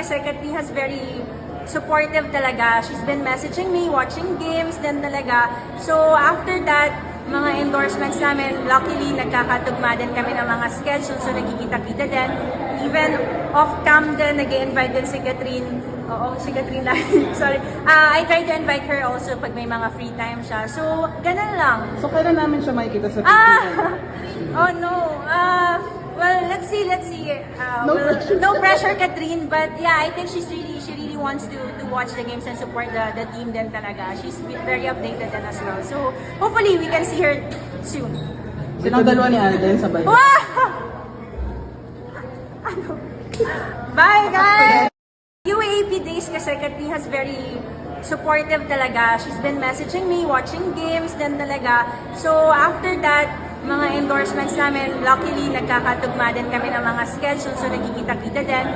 kasi Katrin has very supportive talaga. She's been messaging me, watching games din talaga. So after that, mga endorsements namin, luckily nagkakatugma din kami ng mga schedule, so nagkikita-kita din. Even off-cam din, nag-i-invite din si Katrin. Oo, si Katrin lang. Sorry. I try to invite her also pag may mga free time siya. So, ganun lang. So, kailan namin siya makikita sa TV? Oh no. Well, let's see. No pressure, Katrin. But yeah, I think she really wants to watch the games and support the team din talaga. She's very updated din as well. So hopefully we can see her soon. Silang dalawa ni Alden sabay. Wow! Ano? Bye guys! UAAP days kasi Katrin has very supportive talaga. She's been messaging me, watching games din talaga. So after that, mga endorsements namin, luckily nagkakatugma din kami ng mga schedule, so nagkikita-kita din.